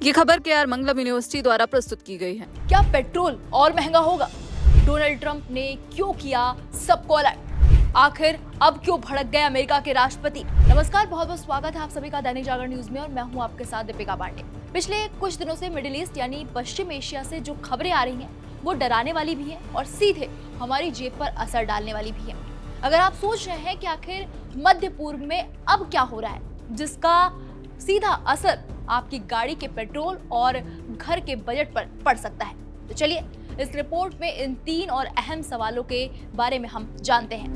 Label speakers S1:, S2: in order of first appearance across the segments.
S1: ये खबर केआर मंगलम यूनिवर्सिटी द्वारा प्रस्तुत की गई है।
S2: क्या पेट्रोल और महंगा होगा? डोनाल्ड ट्रंप ने क्यों किया सबको अलर्ट? आखिर अब क्यों भड़क गए अमेरिका के राष्ट्रपति? नमस्कार, बहुत बहुत स्वागत है आप सभी का दैनिक जागरण न्यूज में और मैं हूं आपके साथ दीपिका पांडे। पिछले कुछ दिनों से मिडिल ईस्ट यानी पश्चिम एशिया से जो खबरें आ रही हैं वो डराने वाली भी हैं और सीधे हमारी जेब पर असर डालने वाली भी हैं। अगर आप सोच रहे हैं कि आखिर मध्य पूर्व में अब क्या हो रहा है जिसका सीधा असर आपकी गाड़ी के पेट्रोल और घर के बजट पर पड़ सकता है, तो चलिए इस रिपोर्ट में इन 3 और अहम सवालों के बारे में हम जानते हैं।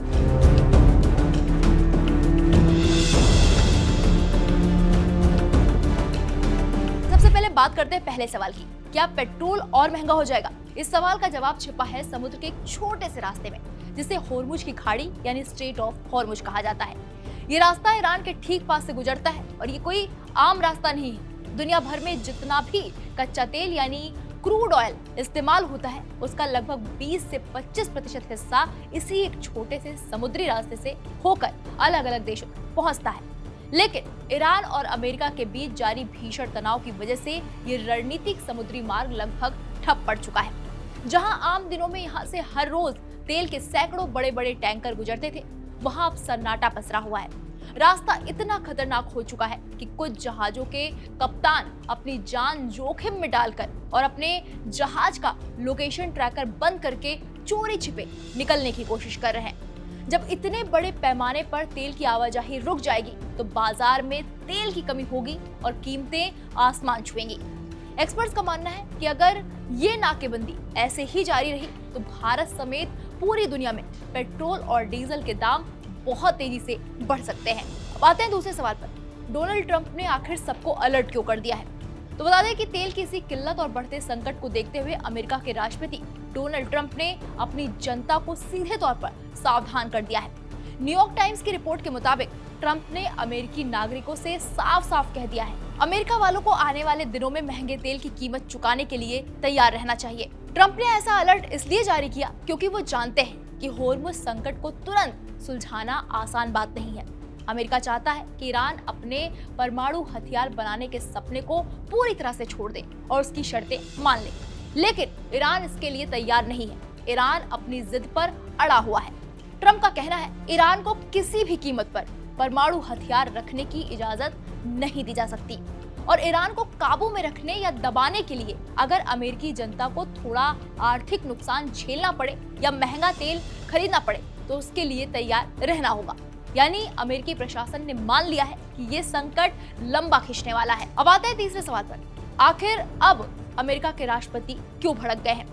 S2: सबसे पहले बात करते हैं पहले सवाल की, क्या पेट्रोल और महंगा हो जाएगा? इस सवाल का जवाब छिपा है समुद्र के एक छोटे से रास्ते में जिसे होर्मुज की खाड़ी यानी स्ट्रेट ऑफ होर्मुज कहा जाता है। ये रास्ता ईरान के ठीक पास से गुजरता है और ये कोई आम रास्ता नहीं है। दुनिया भर में जितना भी कच्चा तेल यानी क्रूड ऑयल इस्तेमाल होता है उसका लगभग 20 से 25% हिस्सा इसी एक छोटे से समुद्री रास्ते से होकर अलग अलग देशों तक पहुंचता है। लेकिन ईरान और अमेरिका के बीच जारी भीषण तनाव की वजह से ये रणनीतिक समुद्री मार्ग लगभग ठप पड़ चुका है। जहां आम दिनों में यहाँ से हर रोज तेल के सैकड़ों बड़े बड़े टैंकर गुजरते थे, वहां अब सन्नाटा पसरा हुआ है। रास्ता इतना खतरनाक हो चुका है कि कुछ जहाजों के कप्तान अपनी जान जोखिम में डालकर और अपने जहाज का लोकेशन ट्रैकर बंद करके चोरी छिपे निकलने की कोशिश कर रहे हैं। जब इतने बड़े पैमाने पर तेल की आवाजाही रुक जाएगी तो बाजार में तेल की कमी होगी और कीमतें आसमान छुएंगी। एक्सपर्ट्स का मानना है कि अगर ये नाकेबंदी ऐसे ही जारी रही तो भारत समेत पूरी दुनिया में पेट्रोल और डीजल के दाम बहुत तेजी से बढ़ सकते हैं। अब आते हैं दूसरे सवाल पर, डोनाल्ड ट्रंप ने आखिर सबको अलर्ट क्यों कर दिया है? तो बता दें कि तेल की इसी किल्लत और बढ़ते संकट को देखते हुए अमेरिका के राष्ट्रपति डोनाल्ड ट्रंप ने अपनी जनता को सीधे तौर पर सावधान कर दिया है। न्यूयॉर्क टाइम्स की रिपोर्ट के मुताबिक ट्रंप ने अमेरिकी नागरिकों से साफ साफ कह दिया है, अमेरिका वालों को आने वाले दिनों में महंगे तेल की कीमत चुकाने के लिए तैयार रहना चाहिए। ट्रंप ने ऐसा अलर्ट इसलिए जारी किया क्योंकि वो जानते हैं कि होर्मुज संकट को तुरंत सुलझाना आसान बात नहीं है। अमेरिका चाहता है कि ईरान अपने परमाणु हथियार बनाने के सपने को पूरी तरह से छोड़ दे और उसकी शर्तें मान ले, लेकिन ईरान इसके लिए तैयार नहीं है। ईरान अपनी जिद पर अड़ा हुआ है। ट्रंप का कहना है ईरान को किसी भी कीमत पर परमाणु हथियार रखने की इजाजत नहीं दी जा सकती और ईरान को काबू में रखने या दबाने के लिए अगर अमेरिकी जनता को थोड़ा आर्थिक नुकसान झेलना पड़े या महंगा तेल खरीदना पड़े तो उसके लिए तैयार रहना होगा। यानी अमेरिकी प्रशासन ने मान लिया है कि ये संकट लंबा खींचने वाला है। अब आते हैं तीसरे सवाल पर, आखिर अब अमेरिका के राष्ट्रपति क्यों भड़क गए हैं?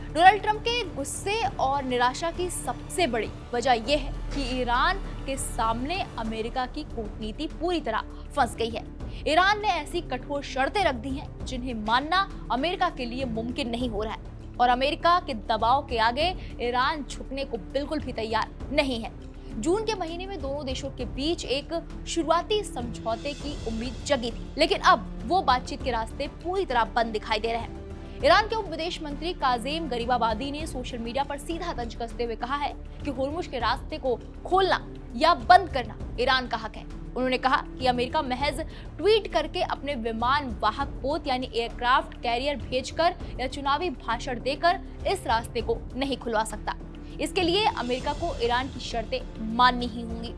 S2: डोनाल्ड ट्रंप के गुस्से और निराशा की सबसे बड़ी वजह यह है कि ईरान के सामने अमेरिका की कूटनीति पूरी तरह फंस गई है। ईरान ने ऐसी कठोर शर्तें रख दी हैं जिन्हें मानना अमेरिका के लिए मुमकिन नहीं हो रहा है और अमेरिका के दबाव के आगे ईरान झुकने को बिल्कुल भी तैयार नहीं है। जून के महीने में दोनों देशों के बीच एक शुरुआती समझौते की उम्मीद जगी थी, लेकिन अब वो बातचीत के रास्ते पूरी तरह बंद दिखाई दे रहे हैं। ईरान के उप विदेश मंत्री काज़ेम गरीबाबादी ने सोशल मीडिया पर सीधा तंज कसते हुए कहा है कि होर्मुज के रास्ते को खोलना या बंद करना ईरान का हक है। उन्होंने कहा कि अमेरिका महज ट्वीट करके अपने विमान वाहक पोत यानी एयरक्राफ्ट कैरियर भेजकर या चुनावी भाषण देकर इस रास्ते को नहीं खुलवा सकता। इसके लिए अमेरिका को ईरान की शर्तें माननी ही होंगी।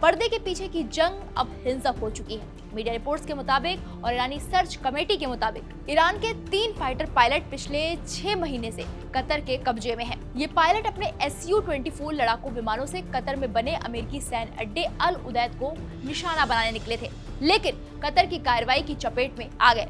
S2: पर्दे के पीछे की जंग अब हिंसक हो चुकी है। मीडिया रिपोर्ट्स के मुताबिक और ईरानी सर्च कमेटी के मुताबिक ईरान के 3 फाइटर पायलट पिछले 6 महीने से कतर के कब्जे में हैं। ये पायलट अपने Su-24 लड़ाकू विमानों से कतर में बने अमेरिकी सैन्य अड्डे अल उदैद को निशाना बनाने निकले थे, लेकिन कतर की कार्रवाई की चपेट में आ गए।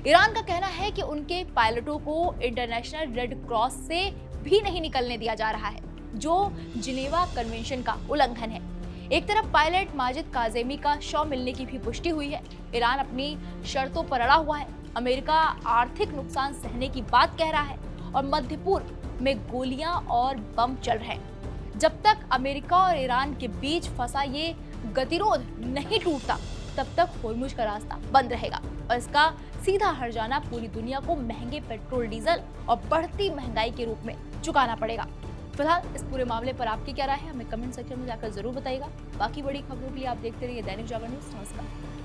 S2: ईरान का कहना है कि उनके पायलटों को इंटरनेशनल रेड क्रॉस से भी नहीं निकलने दिया जा रहा है, जो जिनेवा कन्वेंशन का उल्लंघन है। एक तरफ पायलट माजिद काज़ेमी का शव मिलने की भी पुष्टि हुई है। ईरान अपनी शर्तों पर अड़ा हुआ है। अमेरिका आर्थिक नुकसान सहने की बात कह रहा है और मध्य पूर्व में गोलियां और बम चल रहे हैं। जब तक अमेरिका और ईरान के बीच फंसा ये गतिरोध नहीं टूटता तब तक होर्मुज का रास्ता बंद रहेगा और इसका सीधा हर्जाना पूरी दुनिया को महंगे पेट्रोल डीजल और बढ़ती महंगाई के रूप में चुकाना पड़ेगा। फिलहाल इस पूरे मामले पर आपकी क्या राय है, हमें कमेंट सेक्शन में जाकर जरूर बताइएगा। बाकी बड़ी खबरों के लिए आप देखते रहिए दैनिक जागरण न्यूज। नमस्कार।